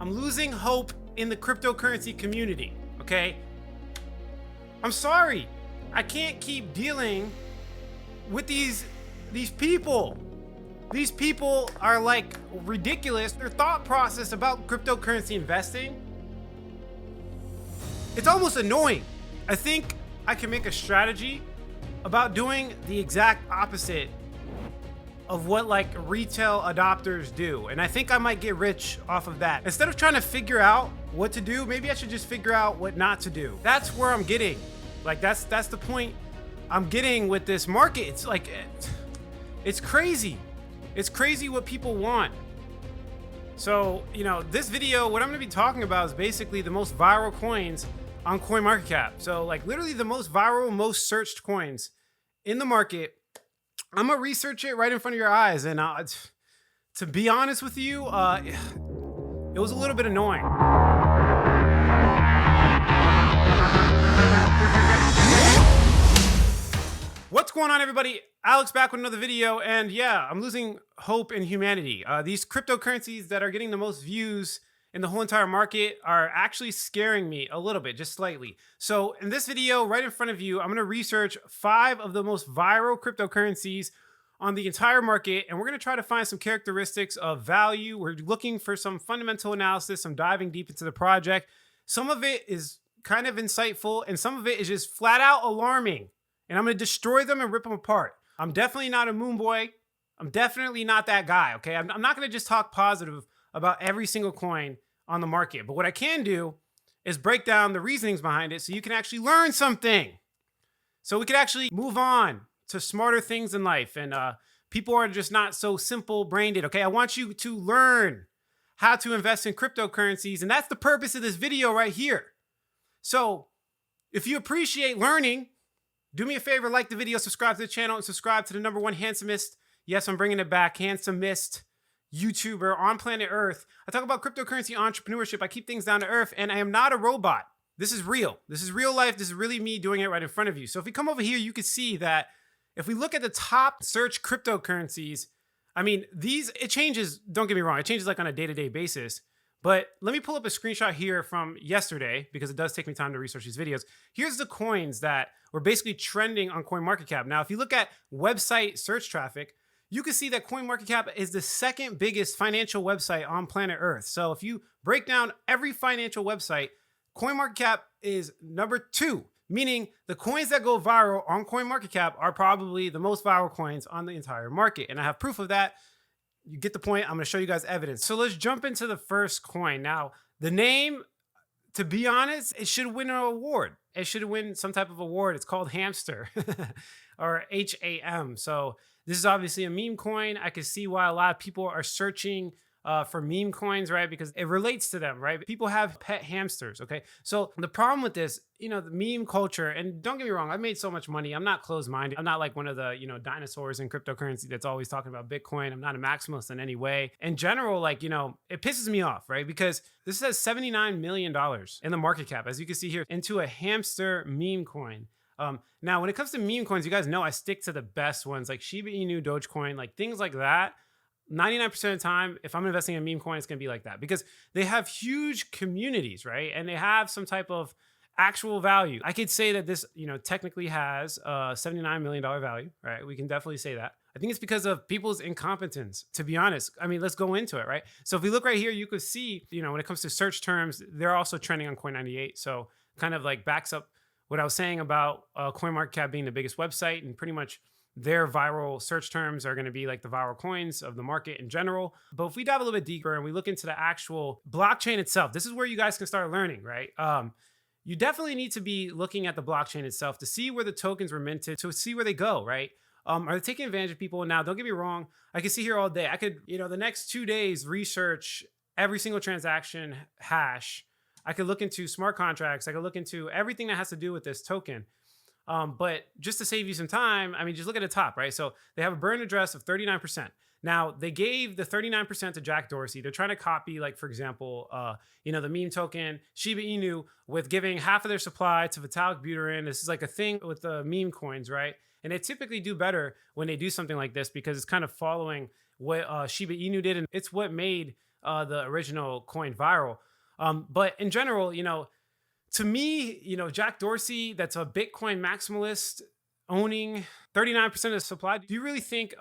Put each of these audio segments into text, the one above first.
I'm losing hope in the cryptocurrency community, okay? I'm sorry. I can't keep dealing with these people. These people are like ridiculous. Their thought process about cryptocurrency investing, it's almost annoying. I think I can make a strategy about doing the exact opposite of what like retail adopters do. And I think I might get rich off of that. Instead of trying to figure out what to do, maybe I should just figure out what not to do. That's where I'm getting. Like that's the point I'm getting with this market. It's like, it's crazy. It's crazy what people want. So, you know, this video, what I'm gonna be talking about is basically the most viral coins on CoinMarketCap. So like literally the most viral, most searched coins in the market. I'm gonna research it right in front of your eyes. And to be honest with you, it was a little bit annoying. What's going on, everybody? Alex back with another video, and yeah, I'm losing hope in humanity. These cryptocurrencies that are getting the most views in the whole entire market are actually scaring me a little bit, just slightly. So in this video, right in front of you, I'm gonna research 5 of the most viral cryptocurrencies on the entire market, and we're gonna try to find some characteristics of value. We're looking for some fundamental analysis, some diving deep into the project. Some of it is kind of insightful, and some of it is just flat out alarming. And I'm gonna destroy them and rip them apart. I'm definitely not a moon boy. I'm definitely not that guy, okay? I'm not gonna just talk positive about every single coin on the market. But what I can do is break down the reasonings behind it so you can actually learn something. So we can actually move on to smarter things in life. And people are just not so simple-brained, okay? I want you to learn how to invest in cryptocurrencies. And that's the purpose of this video right here. So if you appreciate learning, do me a favor, like the video, subscribe to the channel, and subscribe to the #1 handsomest, yes, I'm bringing it back, handsomest YouTuber on planet Earth. I talk about cryptocurrency entrepreneurship. I keep things down to earth, and I am not a robot. This is real. This is real life. This is really me doing it right in front of you. So if we come over here, you can see that if we look at the top search cryptocurrencies, I mean, it changes, don't get me wrong, it changes like on a day-to-day basis. But let me pull up a screenshot here from yesterday, because it does take me time to research these videos. Here's the coins that were basically trending on CoinMarketCap. Now, if you look at website search traffic, you can see that CoinMarketCap is the second biggest financial website on planet Earth. So if you break down every financial website, CoinMarketCap is number 2, meaning the coins that go viral on CoinMarketCap are probably the most viral coins on the entire market. And I have proof of that. You get the point. I'm going to show you guys evidence. So let's jump into the first coin. Now, the name, to be honest, it should win an award. It should win some type of award. It's called Hamster or HAM. So this is obviously a meme coin. I can see why a lot of people are searching for meme coins, right? Because it relates to them, right? People have pet hamsters, okay? So the problem with this, you know, the meme culture, and don't get me wrong, I've made so much money. I'm not closed-minded. I'm not like one of the, you know, dinosaurs in cryptocurrency that's always talking about Bitcoin. I'm not a maximalist in any way. In general, like, you know, it pisses me off, right? Because this says $79 million in the market cap, as you can see here, into a hamster meme coin. Now, when it comes to meme coins, you guys know I stick to the best ones like Shiba Inu, Dogecoin, like things like that. 99% of the time, if I'm investing in a meme coin, it's going to be like that because they have huge communities, right? And they have some type of actual value. I could say that this, you know, technically has a $79 million value, right? We can definitely say that. I think it's because of people's incompetence, to be honest. I mean, let's go into it, right? So if we look right here, you could see, you know, when it comes to search terms, they're also trending on Coin98. So kind of like backs up what I was saying about CoinMarketCap being the biggest website, and pretty much their viral search terms are going to be like the viral coins of the market in general. But if we dive a little bit deeper and we look into the actual blockchain itself, this is where you guys can start learning, right? You definitely need to be looking at the blockchain itself to see where the tokens were minted, to see where they go, right? Are they taking advantage of people? Now, don't get me wrong. I could sit here all day. I could, you know, the next 2 days research every single transaction hash. I could look into smart contracts. I could look into everything that has to do with this token. But just to save you some time, I mean, just look at the top, right? So they have a burn address of 39%. Now, they gave the 39% to Jack Dorsey. They're trying to copy, like, for example, you know, the meme token, Shiba Inu, with giving half of their supply to Vitalik Buterin. This is like a thing with the meme coins, right? And they typically do better when they do something like this because it's kind of following what Shiba Inu did. And it's what made the original coin viral. But in general, to me, Jack Dorsey, that's a Bitcoin maximalist owning 39% of the supply. Do you really think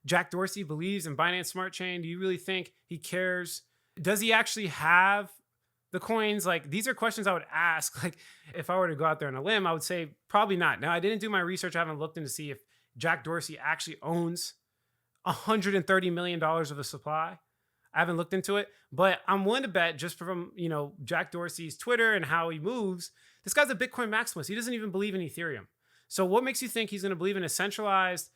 Jack Dorsey believes in Binance Smart Chain? Do you really think he cares? Does he actually have the coins? Like, these are questions I would ask. Like, if I were to go out there on a limb, I would say probably not. Now, I didn't do my research. I haven't looked in to see if Jack Dorsey actually owns $130 million of the supply. I haven't looked into it, but I'm willing to bet, just from, Jack Dorsey's Twitter and how he moves, this guy's a Bitcoin maximalist. He doesn't even believe in Ethereum. So what makes you think he's going to believe in a centralized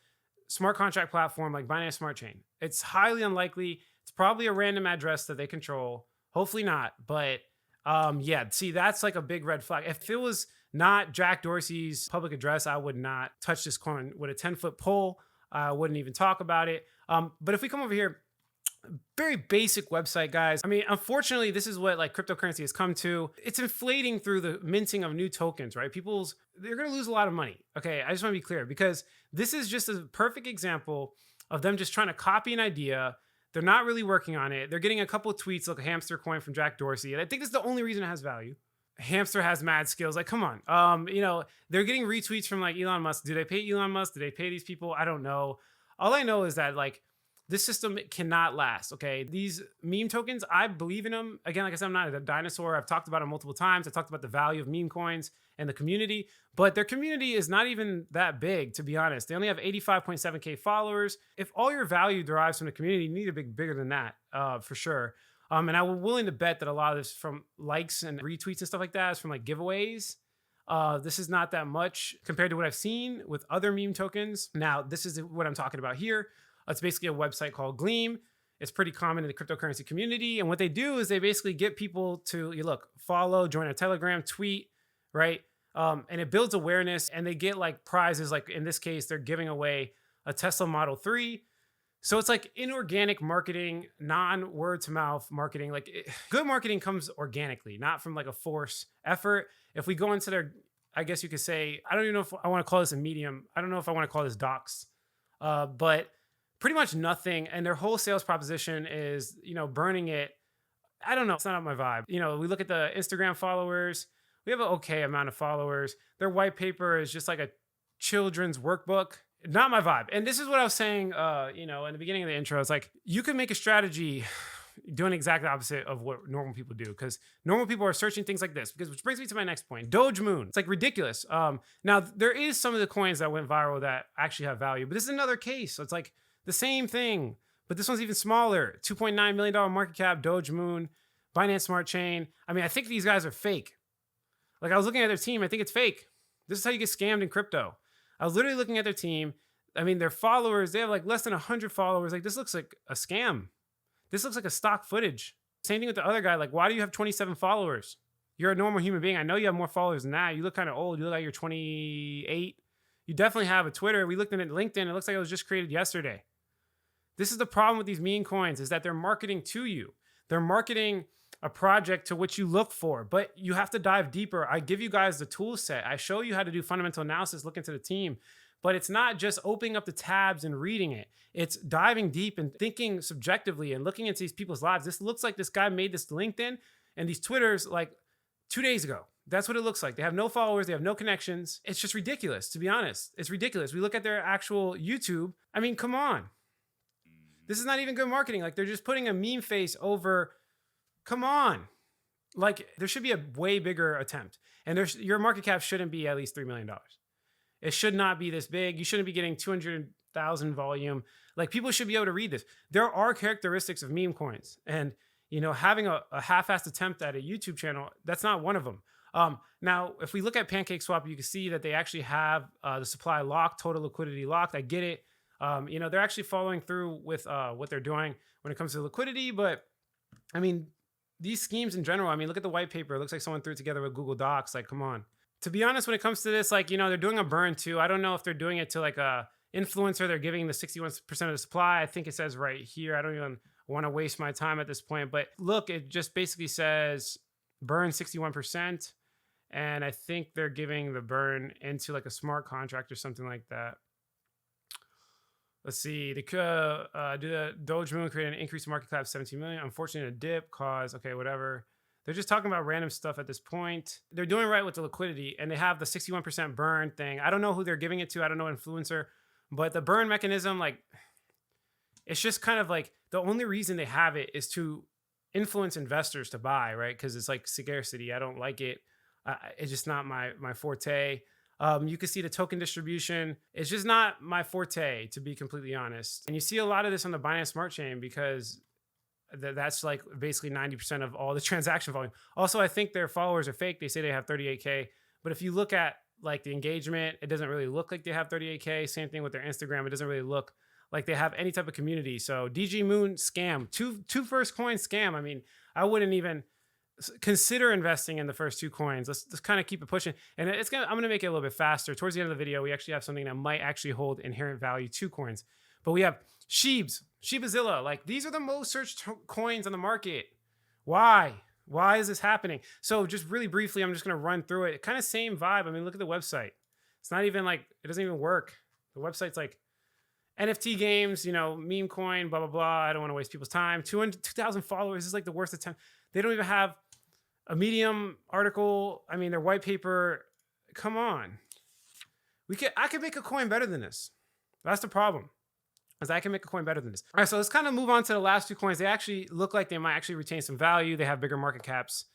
smart contract platform like Binance Smart Chain? It's highly unlikely. It's probably a random address that they control. Hopefully not. But yeah, see, that's like a big red flag. If it was not Jack Dorsey's public address, I would not touch this coin with a 10-foot pole. I wouldn't even talk about it. But if we come over here, very basic website, guys. I mean, unfortunately, this is what like cryptocurrency has come to. It's inflating through the minting of new tokens, right? They're going to lose a lot of money. Okay, I just want to be clear, because this is just a perfect example of them just trying to copy an idea. They're not really working on it. They're getting a couple of tweets, like a hamster coin from Jack Dorsey. And I think this is the only reason it has value. Hamster has mad skills. Like, come on. They're getting retweets from like Elon Musk. Do they pay Elon Musk? Do they pay these people? I don't know. All I know is that like, this system cannot last, okay? These meme tokens, I believe in them. Again, like I said, I'm not a dinosaur. I've talked about them multiple times. I talked about the value of meme coins and the community, but their community is not even that big, to be honest. They only have 85.7K followers. If all your value derives from the community, you need a big bigger than that, for sure. And I'm willing to bet that a lot of this from likes and retweets and stuff like that is from like giveaways. This is not that much compared to what I've seen with other meme tokens. Now, this is what I'm talking about here. It's basically a website called Gleam. It's pretty common in the cryptocurrency community. And what they do is they basically get people to follow, join a Telegram, tweet, right? And it builds awareness, and they get like prizes. Like in this case, they're giving away a Tesla Model 3. So it's like inorganic marketing, non-word to mouth marketing. Good marketing comes organically, not from like a force effort. If we go into their, I guess you could say, I don't even know if I want to call this a medium. I don't know if I want to call this docs, but pretty much nothing. And their whole sales proposition is, burning it. I don't know. It's not on my vibe. We look at the Instagram followers. We have an okay amount of followers. Their white paper is just like a children's workbook. Not my vibe. And this is what I was saying, in the beginning of the intro. It's like, you can make a strategy doing exactly the opposite of what normal people do, because normal people are searching things like this, which brings me to my next point. Dogemoon. It's like ridiculous. Now, there is some of the coins that went viral that actually have value, but this is another case. So it's like the same thing, but this one's even smaller. $2.9 million market cap, Dogemoon, Binance Smart Chain. I mean, I think these guys are fake. Like, I was looking at their team. I think it's fake. This is how you get scammed in crypto. I was literally looking at their team. I mean, their followers, they have like less than 100 followers. Like, this looks like a scam. This looks like a stock footage. Same thing with the other guy. Like, why do you have 27 followers? You're a normal human being. I know you have more followers than that. You look kind of old. You look like you're 28. You definitely have a Twitter. We looked at it, LinkedIn. It looks like it was just created yesterday. This is the problem with these meme coins, is that they're marketing to you. They're marketing a project to which you look for, but you have to dive deeper. I give you guys the tool set. I show you how to do fundamental analysis, look into the team, but it's not just opening up the tabs and reading it. It's diving deep and thinking subjectively and looking into these people's lives. This looks like this guy made this LinkedIn and these Twitters like 2 days ago. That's what it looks like. They have no followers. They have no connections. It's just ridiculous, to be honest. It's ridiculous. We look at their actual YouTube. I mean, come on. This is not even good marketing. Like, they're just putting a meme face over. Come on. Like, there should be a way bigger attempt. And your market cap shouldn't be at least $3 million. It should not be this big. You shouldn't be getting 200,000 volume. Like, people should be able to read this. There are characteristics of meme coins. And, having a half-assed attempt at a YouTube channel, that's not one of them. Now, if we look at PancakeSwap, you can see that they actually have the supply locked, total liquidity locked. I get it. They're actually following through with what they're doing when it comes to liquidity. But, I mean, these schemes in general, I mean, look at the white paper. It looks like someone threw it together with Google Docs. Like, come on. To be honest, when it comes to this, like, they're doing a burn too. I don't know if they're doing it to like a influencer. They're giving the 61% of the supply. I think it says right here. I don't even want to waste my time at this point. But look, it just basically says burn 61%. And I think they're giving the burn into like a smart contract or something like that. Let's see. The Dogemoon created an increased market cap of 17 million. Unfortunately, a dip caused, okay, whatever. They're just talking about random stuff at this point. They're doing right with the liquidity, and they have the 61% burn thing. I don't know who they're giving it to. I don't know influencer, but the burn mechanism, like, it's just kind of like the only reason they have it is to influence investors to buy, right? Because it's like scarcity. I don't like it. It's just not my forte. You can see the token distribution. It's just not my forte, to be completely honest. And you see a lot of this on the Binance Smart Chain because that's like basically 90% of all the transaction volume. Also, I think their followers are fake. They say they have 38K, but if you look at like the engagement, it doesn't really look like they have 38K. Same thing with their Instagram. It doesn't really look like they have any type of community. So Dogemoon scam, two first coin scam. I mean, I wouldn't even consider investing in the first two coins. Let's kind of keep it pushing. And I'm going to make it a little bit faster. Towards the end of the video, we actually have something that might actually hold inherent value to coins. But we have Shibazilla. Like, these are the most searched coins on the market. Why? Why is this happening? So just really briefly, I'm just going to run through it. Kind of same vibe. I mean, look at the website. It's not even like, it doesn't even work. The website's like NFT games, meme coin, blah, blah, blah. I don't want to waste people's time. 2,000 followers. This is like the worst attempt. They don't even have a Medium article. I mean, their white paper. Come on. I could make a coin better than this. That's the problem. As I can make a coin better than this. All right, so let's kind of move on to the last two coins. They actually look like they might actually retain some value. They have bigger market caps.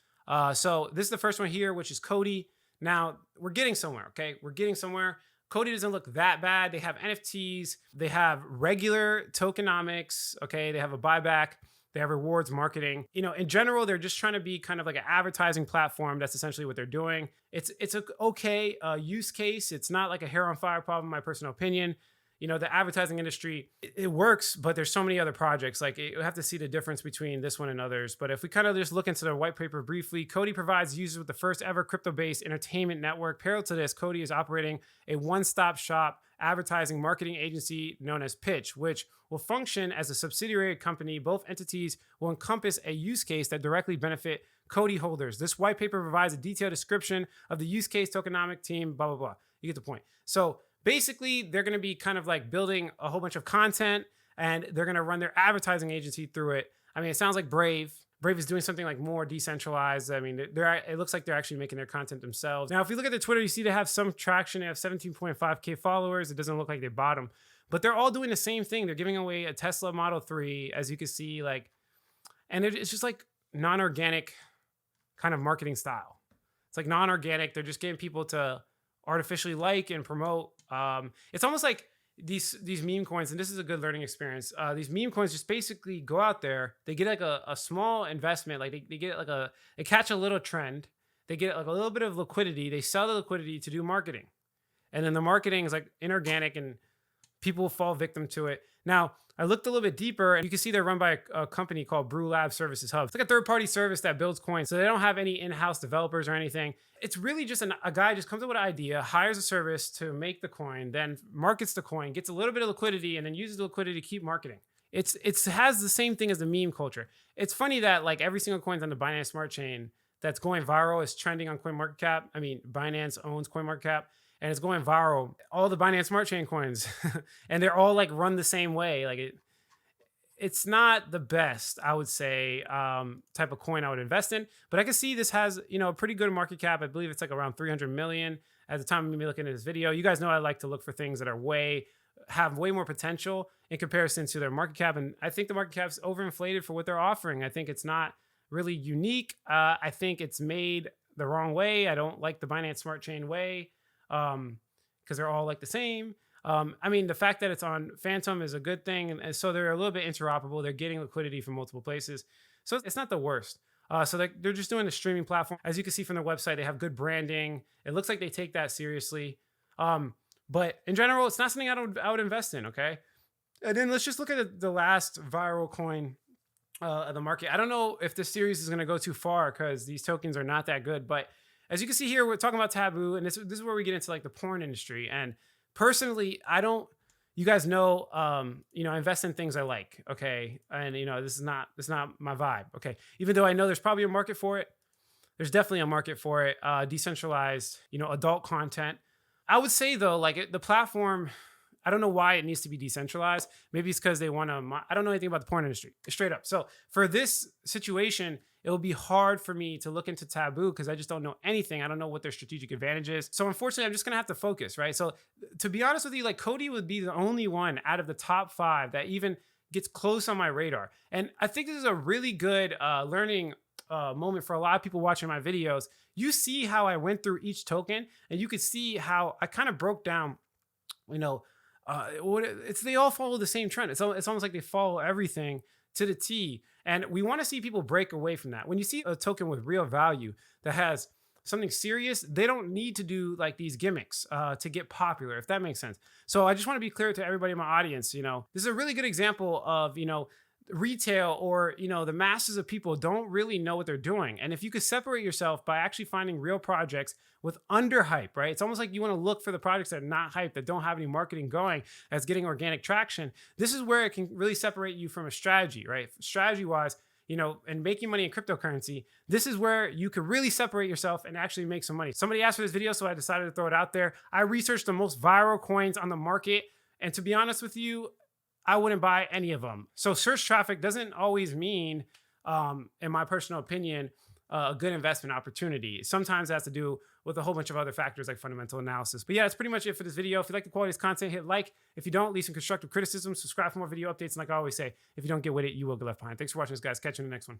So this is the first one here, which is Cody. Now, we're getting somewhere, okay? We're getting somewhere. Cody doesn't look that bad. They have NFTs. They have regular tokenomics, okay? They have a buyback. They have rewards marketing. In general, they're just trying to be kind of like an advertising platform. That's essentially what they're doing. It's a okay use case. It's not like a hair on fire problem, in my personal opinion. The advertising industry, it works, but there's so many other projects. Like, you have to see the difference between this one and others. But if we kind of just look into the white paper briefly, Cody provides users with the first ever crypto-based entertainment network. Parallel to this, Cody is operating a one-stop shop advertising marketing agency known as Pitch, which will function as a subsidiary company. Both entities will encompass a use case that directly benefit Cody holders. This white paper provides a detailed description of the use case, tokenomic team, blah, blah, blah. You get the point. So basically, they're going to be kind of like building a whole bunch of content, and they're going to run their advertising agency through it. I mean, it sounds like Brave. Brave is doing something like more decentralized. I mean, it looks like they're actually making their content themselves. Now, if you look at their Twitter, you see they have some traction. They have 17.5K followers. It doesn't look like they bought them, but they're all doing the same thing. They're giving away a Tesla Model 3, as you can see, and it's just like non-organic kind of marketing style. It's like non-organic. They're just getting people to artificially like and promote. It's almost like these meme coins, and this is a good learning experience. These meme coins just basically go out there. They get like a small investment, like they get like they catch a little trend. They get like a little bit of liquidity. They sell the liquidity to do marketing, and then the marketing is like inorganic, and people fall victim to it. Now, I looked a little bit deeper, and you can see they're run by a company called Brew Lab Services Hub. It's like a third-party service that builds coins, so they don't have any in-house developers or anything. It's really just a guy just comes up with an idea, hires a service to make the coin, then markets the coin, gets a little bit of liquidity, and then uses the liquidity to keep marketing. It has the same thing as the meme culture. It's funny that like every single coin on the Binance Smart Chain that's going viral is trending on CoinMarketCap. I mean, Binance owns CoinMarketCap. And it's going viral. All the Binance Smart Chain coins, and they're all like run the same way. Like it's not the best, I would say, type of coin I would invest in. But I can see this has a pretty good market cap. I believe it's like around 300 million at the time of me looking at this video. You guys know I like to look for things that have way more potential in comparison to their market cap. And I think the market cap's overinflated for what they're offering. I think it's not really unique. I think it's made the wrong way. I don't like the Binance Smart Chain way. Because they're all like the same. I mean, the fact that it's on Phantom is a good thing. And so they're a little bit interoperable. They're getting liquidity from multiple places. So it's not the worst. So they're just doing the streaming platform. As you can see from their website, they have good branding. It looks like they take that seriously. But in general, it's not something I would invest in, okay? And then let's just look at the last viral coin of the market. I don't know if this series is going to go too far because these tokens are not that good, but as you can see here, we're talking about Taboo, and this is where we get into like the porn industry. And personally, you guys know, I invest in things I like, okay? And this is not my vibe, okay? Even though I know there's probably a market for it, there's definitely a market for it. Decentralized, adult content. I would say though, like the platform, I don't know why it needs to be decentralized. Maybe it's because they want to. I don't know anything about the porn industry, straight up. So for this situation, it will be hard for me to look into Taboo because I just don't know anything. I don't know what their strategic advantage is. So unfortunately, I'm just gonna have to focus, right? So to be honest with you, like Cody would be the only one out of the top 5 that even gets close on my radar. And I think this is a really good learning moment for a lot of people watching my videos. You see how I went through each token, and you could see how I kind of broke down, you know, they all follow the same trend. It's almost like they follow everything to the T. And we want to see people break away from that. When you see a token with real value that has something serious, they don't need to do like these gimmicks to get popular, if that makes sense. So I just want to be clear to everybody in my audience, you know, this is a really good example of, you know, retail or, you know, the masses of people don't really know what they're doing. And if you could separate yourself by actually finding real projects with under hype, right? It's almost like you want to look for the projects that are not hype, that don't have any marketing going, that's getting organic traction. This is where it can really separate you from a strategy, right? Strategy wise, you know, and making money in cryptocurrency, this is where you could really separate yourself and actually make some money. Somebody asked for this video, so I decided to throw it out there. I researched the most viral coins on the market. And to be honest with you, I wouldn't buy any of them. So search traffic doesn't always mean, in my personal opinion, a good investment opportunity. Sometimes it has to do with a whole bunch of other factors like fundamental analysis. But yeah, that's pretty much it for this video. If you like the quality of this content, hit like. If you don't, leave some constructive criticism. Subscribe for more video updates. And like I always say, if you don't get with it, you will get left behind. Thanks for watching this, guys. Catch you in the next one.